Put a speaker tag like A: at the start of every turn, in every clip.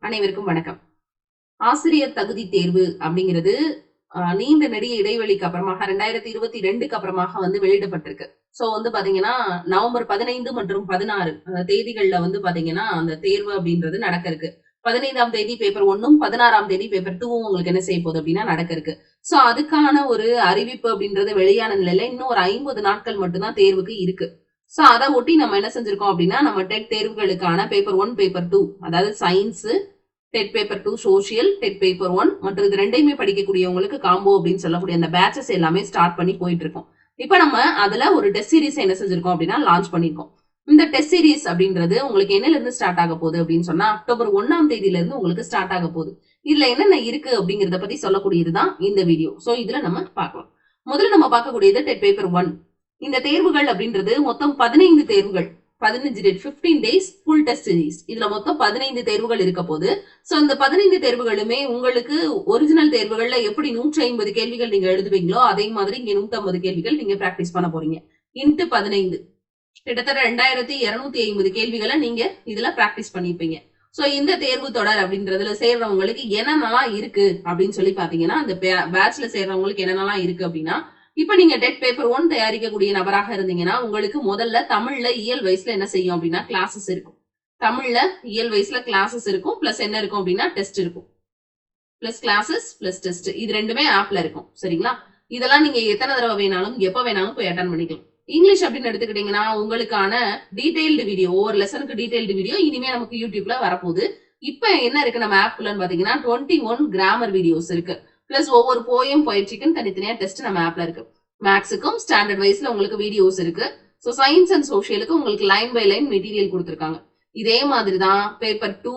A: அனைவருக்கும் வணக்கம். ஆசிரியர் தகுதி தேர்வு அப்படிங்கிறது நீண்ட நெடிய இடைவெளிக்கு அப்புறமாக 2022க்கு அப்புறமாக வெளியிடப்பட்டிருக்கு. சோ பாத்தீங்கன்னா நவம்பர் 15 மற்றும் 16 தேதிகள்ல பாத்தீங்கன்னா அந்த தேர்வு அப்படின்றது நடக்க இருக்கு. 15ஆம் தேதி பேப்பர் 1ம் 16ஆம் தேதி பேப்பர் 2ம் உங்களுக்கு என்ன செய்ய போகுது அப்படின்னா நடக்க இருக்கு. சோ அதுக்கான ஒரு அறிவிப்பு அப்படின்றது வெளியான நிலையில இன்னும் ஒரு 50 நாட்கள் மட்டும்தான் தேர்வுக்கு இருக்கு. சோ அதை ஒட்டி நம்ம என்ன செஞ்சிருக்கோம் அப்படின்னா நம்ம டெட் தேர்வுகளுக்கான பேப்பர் 1 பேப்பர் 2 அதாவது science dead paper 2 social dead paper 1 மற்றும் இது ரெண்டையுமே படிக்கக்கூடியவங்களுக்கு காம்போ அப்படின்னு சொல்லக்கூடிய அந்த பேட்சஸ் எல்லாமே ஸ்டார்ட் பண்ணி போயிட்டு இருக்கோம். இப்ப நம்ம அதுல ஒரு டெஸ்ட் சீரிஸ் என்ன செஞ்சிருக்கோம் அப்படின்னா லான்ச் பண்ணிருக்கோம். இந்த டெஸ்ட் சீரிஸ் அப்படின்றது உங்களுக்கு என்னல இருந்து ஸ்டார்ட் ஆக போகுது அப்படின்னு சொன்னா அக்டோபர் 1ஆம் தேதியில இருந்து உங்களுக்கு ஸ்டார்ட் ஆக போகுது. இதுல என்னென்ன இருக்கு அப்படிங்கறத பத்தி சொல்லக்கூடியதுதான் இந்த வீடியோ. சோ இதுல நம்ம பார்க்கலாம். முதல்ல நம்ம பார்க்கக்கூடியது டெட் பேப்பர் 1. இந்த தேர்வுகள் அப்படின்றது மொத்தம் 15 தேர்வுகள், 15 டேஸ் ஃபுல் டெஸ்ட் சீரிஸ். இதுல மொத்தம் 15 தேர்வுகள் இருக்க போது. சோ இந்த 15 தேர்வுகளுமே உங்களுக்கு ஒரிஜினல் தேர்வுகள்ல எப்படி 150 கேள்விகள் நீங்க எழுதுவீங்களோ அதே மாதிரி இங்க 150 கேள்விகள் நீங்க பிராக்டிஸ் பண்ண போறீங்க. இன்ட்டு 15 கிட்டத்தட்ட 2250 கேள்விகளை நீங்க இதுல பிராக்டிஸ் பண்ணிருப்பீங்க. சோ இந்த தேர்வு தொடர் அப்படின்றதுல சேர்றவங்களுக்கு என்னென்னலாம் இருக்கு அப்படின்னு சொல்லி பாத்தீங்கன்னா அந்த பேட்ச்ல சேர்றவங்களுக்கு என்னென்னலாம் இருக்கு அப்படின்னா இப்ப நீங்க டெட் பேப்பர் 1 தயாரிக்கக்கூடிய நபராக இருந்தீங்கன்னா உங்களுக்கு முதல்ல தமிழ்ல இயல் வயசுல என்ன செய்யும் அப்படின்னா கிளாஸஸ் இருக்கும். தமிழ்ல இயல் வயசுல கிளாஸஸ் இருக்கும். பிளஸ் என்ன இருக்கும் அப்படின்னா டெஸ்ட் இருக்கும். பிளஸ் கிளாஸஸ் பிளஸ் டெஸ்ட் இது ரெண்டுமே ஆப்ல இருக்கும். சரிங்களா? இதெல்லாம் நீங்க எத்தனை தடவை வேணாலும் எப்ப வேணாலும் போய் அட்டன் பண்ணிக்கலாம். இங்கிலீஷ் அப்படின்னு எடுத்துக்கிட்டீங்கன்னா உங்களுக்கான டீடைல்டு வீடியோ, ஒவ்வொரு லெசனுக்கு டீடைல்டு வீடியோ இனிமே நமக்கு யூடியூப்ல வரப்போகுது. இப்ப என்ன இருக்கு நம்ம ஆப்குள்ளன்னு பாத்தீங்கன்னா 21 கிராமர் வீடியோஸ் இருக்கு. பிளஸ் ஒவ்வொரு போயம் போயிட்ரிக்கும் தனித்தனியா டெஸ்ட் நம்ம ஆப்ல இருக்கு. மேக்ஸுக்கும் ஸ்டாண்டர்ட் வைஸ்ல உங்களுக்கு வீடியோஸ் இருக்கு. சோ சயின்ஸ் அண்ட் சோசியலுக்கு உங்களுக்கு லைன் பை லைன் மெட்டீரியல் கொடுத்திருக்காங்க. இதே மாதிரிதான் பேப்பர் 2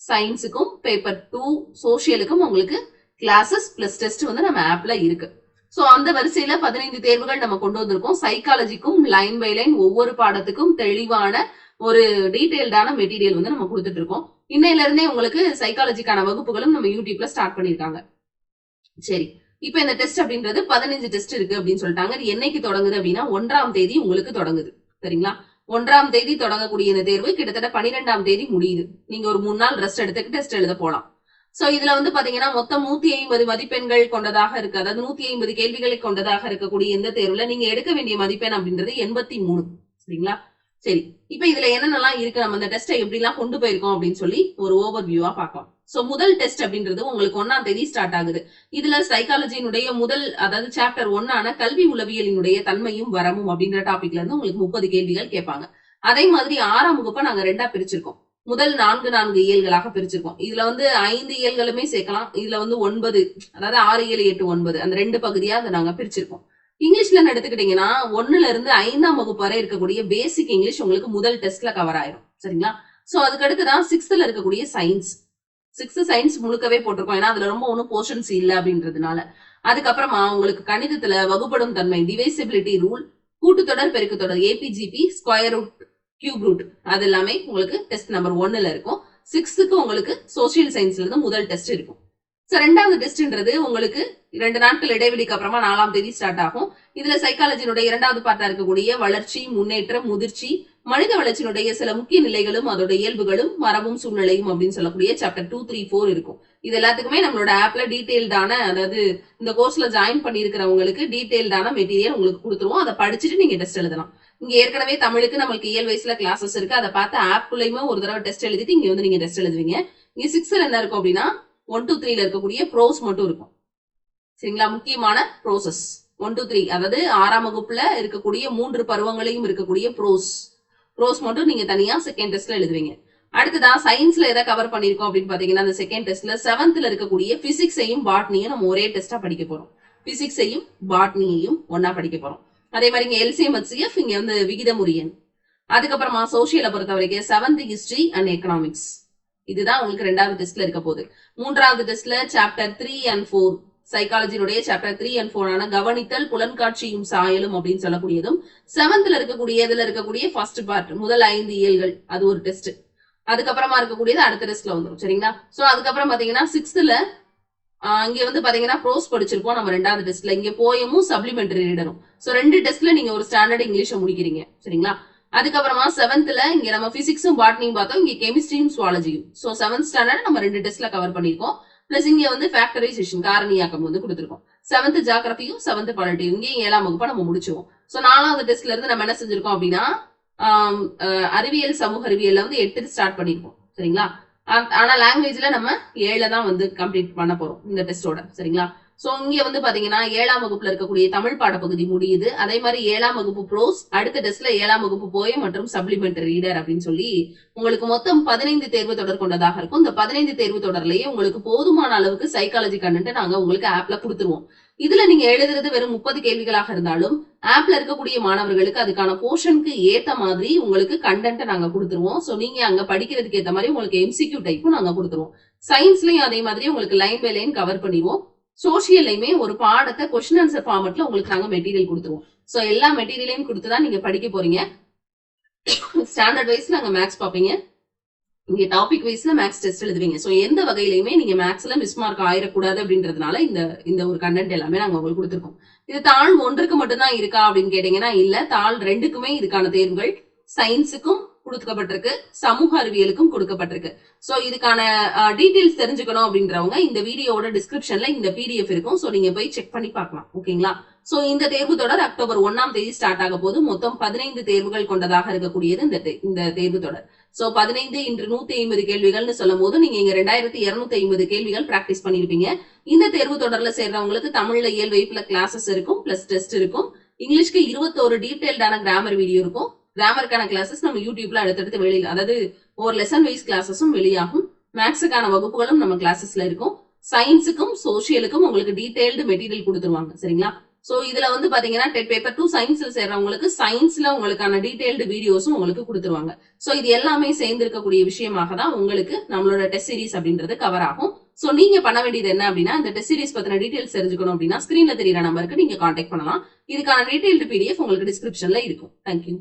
A: சயின்ஸுக்கும் பேப்பர் 2 சோசியலுக்கும் உங்களுக்கு கிளாஸஸ் பிளஸ் டெஸ்ட் நம்ம ஆப்ல இருக்கு. சோ அந்த வரிசையில 15 தேர்வுகள் நம்ம கொண்டு வந்திருக்கோம். சைக்காலஜிக்கும் லைன் பை லைன் ஒவ்வொரு பாடத்துக்கும் தெளிவான ஒரு டீடைல்டான மெட்டீரியல் நம்ம கொடுத்துட்டு இருக்கோம். இன்னையில இருந்தே உங்களுக்கு சைக்காலஜிக்கான வகுப்புகளும் நம்ம யூடியூப்ல ஸ்டார்ட் பண்ணிருக்காங்க. சரி, இப்ப இந்த டெஸ்ட் அப்படின்றது 15 டெஸ்ட் இருக்கு அப்படின்னு சொல்லிட்டாங்க. இது என்னைக்கு தொடங்குது அப்படின்னா 1ஆம் தேதி உங்களுக்கு தொடங்குது. சரிங்களா? 1ஆம் தேதி தொடங்கக்கூடிய இந்த தேர்வு கிட்டத்தட்ட 12ஆம் தேதி முடியுது. நீங்க ஒரு 3 நாள் ரெஸ்ட் எடுத்துட்டு டெஸ்ட் எழுத போலாம். சோ இதுல பாத்தீங்கன்னா மொத்தம் 150 மதிப்பெண்கள் கொண்டதாக இருக்கு. அதாவது 150 கேள்விகளை கொண்டதாக இருக்கக்கூடிய இந்த தேர்வுல நீங்க எடுக்க வேண்டிய மதிப்பெண் அப்படின்றது 83. சரிங்களா? சரி, இப்ப இதுல என்னென்னலாம் இருக்கு, நம்ம இந்த டெஸ்ட்டை எப்படி எல்லாம் கொண்டு போயிருக்கோம் அப்படின்னு சொல்லி ஒரு ஓவர் வியூவா பார்க்கலாம். சோ முதல் டெஸ்ட் அப்படின்றது உங்களுக்கு 1ஆம் தேதி ஸ்டார்ட் ஆகுது. இதுல சைக்காலஜியினுடைய முதல் அதாவது சாப்டர் 1ஆன கல்வி உளவியலினுடைய தன்மையும் வரமும் அப்படின்ற டாபிக்ல இருந்து உங்களுக்கு 30 கேள்விகள் கேட்பாங்க. அதே மாதிரி 6ஆம் வகுப்பை நாங்க 2ஆ பிரிச்சிருக்கோம். முதல் 4 இயல்களாக பிரிச்சிருக்கோம். இதுல 5 இயல்களுமே சேர்க்கலாம். இதுல 9 அதாவது 6, 7, 8, 9 அந்த 2 பகுதியா அதை நாங்க பிரிச்சிருக்கோம். இங்கிலீஷ்ல எடுத்துக்கிட்டீங்கன்னா 1ல இருந்து 5ஆம் வகுப்பு வரை இருக்கக்கூடிய பேசிக் இங்கிலீஷ் உங்களுக்கு முதல் டெஸ்ட்ல கவர் ஆயிரும். சரிங்களா? சோ அதுக்கு அடுத்துதான் 6th இருக்கக்கூடிய சயின்ஸ். 6th சயின்ஸ் முழுக்கவே போட்டிருக்கோம். ஏன்னா அதுல ரொம்ப ஒன்னும் போர்ஷன்ஸ் இல்ல அப்படின்றதுனால. அதுக்கப்புறமா உங்களுக்கு கணிதத்துல வகுப்படும் தன்மை, டிவைசிபிலிட்டி ரூல், கூட்டுத்தொடர் பெருக்குத்தொடர், AP GP, square root, cube root அது எல்லாமே உங்களுக்கு டெஸ்ட் நம்பர் 1ல இருக்கும். 6th உங்களுக்கு சோசியல் சயின்ஸ்ல இருந்து முதல் டெஸ்ட் இருக்கும். சோ 2வது டெஸ்ட்ன்றது உங்களுக்கு 2 நாட்கள் இடைவெளிக்கு அப்புறமா 4ஆம் தேதி ஸ்டார்ட் ஆகும். இதுல சைக்காலஜினுடைய 2வது பார்ட்டா இருக்கக்கூடிய வளர்ச்சி, முன்னேற்றம், முதிர்ச்சி, மனித வளர்ச்சியினுடைய சில முக்கிய நிலைகளும் அதோட இயல்புகளும் மரபும் சூழ்நிலையும் அப்படின்னு சொல்லக்கூடிய சாப்டர் 2, 3, 4 இருக்கும். இது எல்லாத்துக்குமே நம்மளோட ஆப்ல டீடைல்டான, அதாவது இந்த கோர்ஸ்ல ஜாயின் பண்ணிருக்கிறவங்களுக்கு டீடைல்டான மெட்டீரியல் உங்களுக்கு கொடுத்துருவோம். அதை படிச்சுட்டு நீங்க டெஸ்ட் எழுதலாம். இங்க ஏற்கனவே தமிழுக்கு நம்மளுக்கு இயல் வயசுல கிளாஸஸ் இருக்கு. அதை பார்த்து ஆப்குள்ளயுமே ஒரு தடவை டெஸ்ட் எழுதிட்டு இங்க நீங்க டெஸ்ட் எழுதுவீங்க. இங்க 6ல என்ன இருக்கும் அப்படின்னா 1 to 3ல இருக்கக்கூடிய ப்ரோஸ் மட்டும் இருக்கும். சரிங்களா? முக்கியமான ப்ரோசஸ் 1 to 3 அதாவது 6ஆம் வகுப்புல இருக்கக்கூடிய 3 பருவங்களையும் இருக்கக்கூடிய ப்ரோஸ் மட்டும் நீங்க தனியா செகண்ட் டெஸ்ட்ல எழுதுவீங்க. அடுத்ததா சயின்ஸ்ல எதை கவர் பண்ணிருக்கோம் அப்படின்னு பாத்தீங்கன்னா அந்த செகண்ட் டெஸ்ட்ல 7th இருக்கக்கூடிய பிசிக்ஸையும் பாட்னியும் நம்ம ஒரே டெஸ்டா படிக்க போறோம். பிசிக்ஸையும் பாட்னியையும் ஒன்னா படிக்க போறோம். அதே மாதிரி இங்க எல்சிஎம் ஹெச்சிஎஃப், இங்க விகிதமுரியன். அதுக்கப்புறமா சோசியலை பொறுத்த வரைக்கும் 7th ஹிஸ்டரி அண்ட் எக்கனாமிக்ஸ். இதுதான் உங்களுக்கு 2வது டெஸ்ட்ல இருக்க போகுது. 3வது டெஸ்ட்ல சாப்டர் 3 and 4 சைக்காலஜியுடைய சாப்டர் 3 and 4 ஆன கவனித்தல், புலன்காட்சியும் சாயலும் அப்படின்னு சொல்லக்கூடியதும் 7th இருக்கக்கூடிய ஃபர்ஸ்ட் பார்ட் முதல் 5 இயல்கள் அது ஒரு டெஸ்ட். அதுக்கப்புறமா இருக்கக்கூடியது அடுத்த டெஸ்ட்ல வந்துடும். சரிங்களா? சோ அதுக்கப்புறம் பாத்தீங்கன்னா 6th இங்க பாத்தீங்கன்னா ப்ரோஸ் படிச்சிருப்போம் நம்ம 2வது டெஸ்ட்ல. இங்க போயமும் சப்ளிமெண்டரி ரீடரும். சோ 2 டெஸ்ட்ல நீங்க ஒரு ஸ்டாண்டர்ட் இங்கிலீஷை முடிக்கிறீங்க. சரிங்களா? அதுக்கப்புறமா 7th இங்க நம்ம பிசிக்ஸும் பாட்னியும் பார்த்தோம், இங்க கெமிஸ்ட்ரியும் சுவாலஜியும். சோ 7th ஸ்டாண்டர்ட் நம்ம 2 டெஸ்ட்ல கவர் பண்ணிருக்கோம். பிளஸ் இங்க வந்து ஃபேக்டரைசேஷன் காரணியாக்கம் வந்து கொடுத்திருக்கோம். 7th ஜியோகிராஃபியும் 7th பாலிட்டியும் இங்கேயும் 7ஆம் வகுப்பா நம்ம முடிச்சுவோம். சோ 4வது டெஸ்ட்ல இருந்து நம்ம என்ன செஞ்சிருக்கோம் அப்படின்னா அறிவியல் சமூக அறிவியல்ல வந்து 8 ஸ்டார்ட் பண்ணிருக்கோம். சரிங்களா? ஆனா லாங்குவேஜ்ல நம்ம 7 தான் வந்து கம்ப்ளீட் பண்ண போறோம் இந்த டெஸ்டோட. சரிங்களா? சோ இங்க வந்து பாத்தீங்கன்னா 7ஆம் வகுப்புல இருக்கக்கூடிய தமிழ் பாடப்பகுதி முடியுது. அதே மாதிரி 7ஆம் வகுப்பு ப்ரோஸ், அடுத்த டெஸ்ட்ல 7ஆம் வகுப்பு போயம் மற்றும் சப்ளிமெண்டரி ரீடர் அப்படின்னு சொல்லி உங்களுக்கு மொத்தம் 15 தேர்வு தொடர் கொண்டதாக இருக்கும். இந்த 15 தேர்வு தொடர்லயே உங்களுக்கு போதுமான அளவுக்கு சைக்காலஜி கண்டென்ட் நாங்க உங்களுக்கு ஆப்ல கொடுத்துருவோம். இதுல நீங்க எழுதுறது வெறும் 30 கேள்விகளாக இருந்தாலும் ஆப்ல இருக்கக்கூடிய மாணவர்களுக்கு அதுக்கான போர்ஷனுக்கு ஏத்த மாதிரி உங்களுக்கு கண்டென்ட் நாங்க கொடுத்துருவோம். சோ நீங்க அங்க படிக்கிறதுக்கு ஏத்த மாதிரி உங்களுக்கு எம்சிக்யூ டைப்பும் நாங்க கொடுத்துருவோம். சயின்ஸ்லயும் அதே மாதிரி உங்களுக்கு லைன் பை லைன் கவர் பண்ணிடுவோம். சோசியல்லையுமே ஒரு பாடத்தை கொஸ்டின் ஆன்சர் ஃபார்மட்ல உங்களுக்கு நாங்க மெட்டீரியல் கொடுத்துருவோம். சோ எல்லா மெட்டீரியலையும் கொடுத்துதான் நீங்க படிக்க போறீங்க. ஸ்டாண்டர்ட் வைஸ்ல நாங்க மேக்ஸ் பாப்பீங்க, இங்க டாபிக் வைஸ்ல மேக்ஸ் டெஸ்ட் எழுதுவீங்க. சோ எந்த வகையிலுமே நீங்க மேக்ஸ்ல மிஸ் மார்க் ஆயிடக்கூடாது அப்படின்றதுனால இந்த ஒரு கண்டென்ட் எல்லாமே நாங்க உங்களுக்கு கொடுத்துருக்கோம். இது தாள் 1க்கு மட்டும்தான் இருக்கா அப்படின்னு கேட்டீங்கன்னா இல்ல, தாள் 2க்குமே இதுக்கான தேர்வுகள் சயின்ஸுக்கும் கொடுக்கப்பட்டிருக்கு, சமூக அறிவியலுக்கும் கொடுக்கப்பட்டிருக்கு. சோ இதுக்கான டீடைல்ஸ் தெரிஞ்சுக்கணும் அப்படின்றவங்க இந்த வீடியோட டிஸ்கிரிப்ஷன்ல இந்த PDF இருக்கும். சோ நீங்க போய் செக் பண்ணி பார்க்கலாம். ஓகேங்களா? சோ இந்த தேர்வு தொடர் அக்டோபர் 1ஆம் தேதி ஸ்டார்ட் ஆக போது மொத்தம் 15 தேர்வுகள் கொண்டதாக இருக்கக்கூடியது இந்த தேர்வு தொடர். சோ 15 × 150 கேள்விகள்னு சொல்லும் போது நீங்க இங்க 2250 கேள்விகள் பிராக்டிஸ் பண்ணிருப்பீங்க. இந்த தேர்வு தொடர்ல சேர்றவங்களுக்கு தமிழ்ல இயல்புல கிளாஸஸ் இருக்கும், பிளஸ் டெஸ்ட் இருக்கும். இங்கிலீஷ்க்கு 21 டீடைல்டான கிராமர் வீடியோ இருக்கும். கிராமருக்கான கிளாஸஸ் நம்ம யூடியூப்ல அடுத்தடுத்து வெளியில, அதாவது ஒரு லெசன் வைஸ் கிளாஸஸும் வெளியாகும். மேக்ஸுக்கான வகுப்புகளும் நம்ம கிளாஸஸ்ல இருக்கும். சயின்ஸுக்கும் சோசியலுக்கும் உங்களுக்கு டீடைல்டு மெட்டீரியல் கொடுத்துருவாங்க. சரிங்களா? சோ இதுல வந்து பாத்தீங்கன்னா டெட் பேப்பர் 2 சயின்ஸ்ல சேர்றவங்களுக்கு சயின்ஸ்ல உங்களுக்கான டீடைல்டு வீடியோஸும் உங்களுக்கு கொடுத்துருவாங்க. சோ இது எல்லாமே சேர்ந்து இருக்கக்கூடிய விஷயமாக தான் உங்களுக்கு நம்மளோட டெஸ்ட் சீரிஸ் அப்படின்றது கவர் ஆகும். சோ நீங்க பண்ண வேண்டியது என்ன அப்படின்னா இந்த டெஸ்ட் சீரிஸ் பத்தின டீடைல்ஸ் தெரிஞ்சுக்கணும் அப்படின்னா ஸ்கிரீன்ல தெரியுற நம்பருக்கு நீங்க கான்டாக்ட் பண்ணலாம். இதுக்கான டீடைல்டு PDF உங்களுக்கு டிஸ்கிரிப்ஷன்ல இருக்கும். தேங்க்யூ.